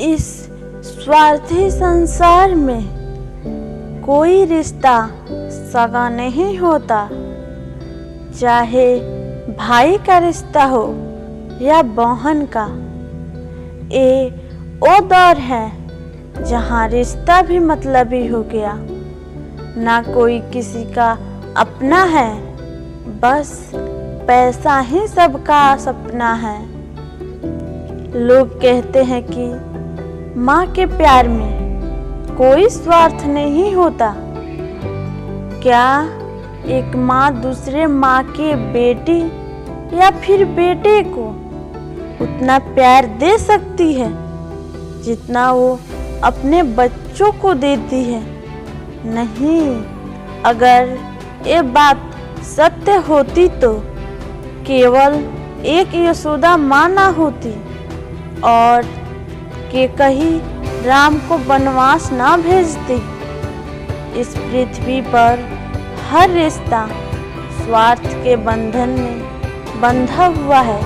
इस स्वार्थी संसार में कोई रिश्ता सगा नहीं होता, चाहे भाई का रिश्ता हो या बहन का। ये वो दौर है जहाँ रिश्ता भी मतलबी हो गया, ना कोई किसी का अपना है, बस पैसा ही सबका सपना है। लोग कहते हैं कि माँ के प्यार में कोई स्वार्थ नहीं होता। क्या एक माँ दूसरे माँ के बेटी या फिर बेटे को उतना प्यार दे सकती है जितना वो अपने बच्चों को देती है? नहीं। अगर ये बात सत्य होती तो केवल एक यशोदा माँ ना होती और कि कहीं राम को वनवास ना भेजती। इस पृथ्वी पर हर रिश्ता स्वार्थ के बंधन में बंधा हुआ है।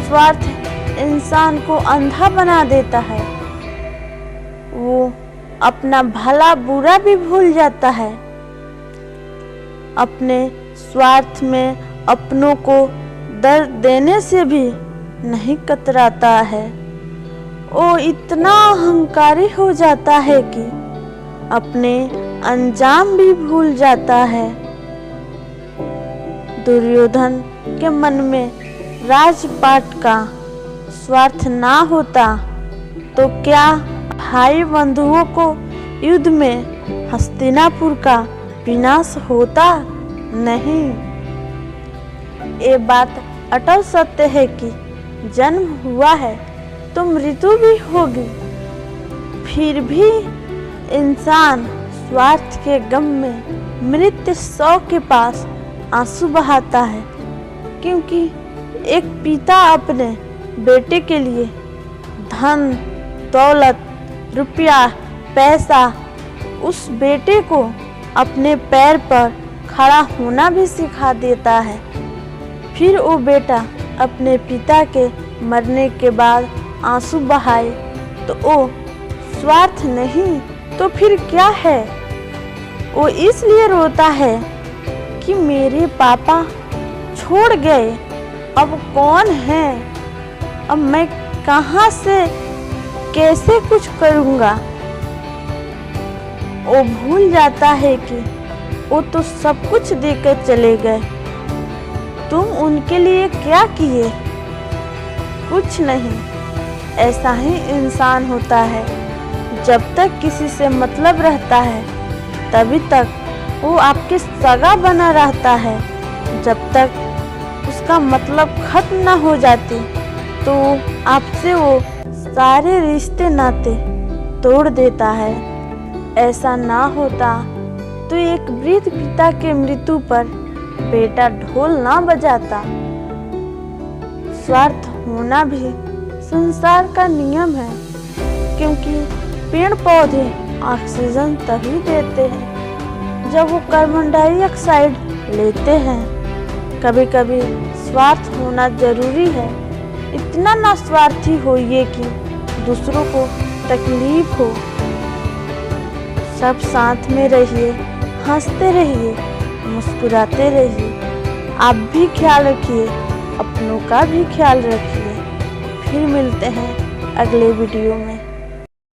स्वार्थ इंसान को अंधा बना देता है। वो अपना भला बुरा भी भूल जाता है। अपने स्वार्थ में अपनों को दर्द देने से भी नहीं कतराता है। वो इतना अहंकारी हो जाता है कि अपने अंजाम भी भूल जाता है। दुर्योधन के मन में राजपाट का स्वार्थ ना होता तो क्या भाई बंधुओं को युद्ध में हस्तिनापुर का विनाश होता? नहीं। ये बात अटल सत्य है कि जन्म हुआ है तो मृत्यु भी होगी। फिर भी इंसान स्वार्थ के गम में मृत्यु सौ के पास आंसू बहाता है, क्योंकि एक पिता अपने बेटे के लिए धन दौलत रुपया पैसा, उस बेटे को अपने पैर पर खड़ा होना भी सिखा देता है। फिर वो बेटा अपने पिता के मरने के बाद आंसू बहाए तो वो स्वार्थ नहीं तो फिर क्या है? वो इसलिए रोता है कि मेरे पापा छोड़ गए, अब कौन है? अब मैं कहाँ से कैसे कुछ करूँगा? वो भूल जाता है कि वो तो सब कुछ देकर चले गए। तुम उनके लिए क्या किए? कुछ नहीं। ऐसा ही इंसान होता है। जब तक किसी से मतलब रहता है तभी तक वो आपके सगा बना रहता है। जब तक उसका मतलब खत्म ना हो जाते तो आपसे वो सारे रिश्ते नाते तोड़ देता है। ऐसा ना होता तो एक वृद्ध पिता के मृत्यु पर बेटा ढोल ना बजाता। स्वार्थ होना भी संसार का नियम है, क्योंकि पेड़ पौधे ऑक्सीजन तभी देते हैं जब वो कार्बन डाइऑक्साइड लेते हैं। कभी कभी स्वार्थ होना जरूरी है। इतना ना स्वार्थी होइए कि दूसरों को तकलीफ हो। सब साथ में रहिए, हंसते रहिए, मुस्कुराते रहिए। आप भी ख्याल रखिए, अपनों का भी ख्याल रखिए। फिर मिलते हैं अगले वीडियो में।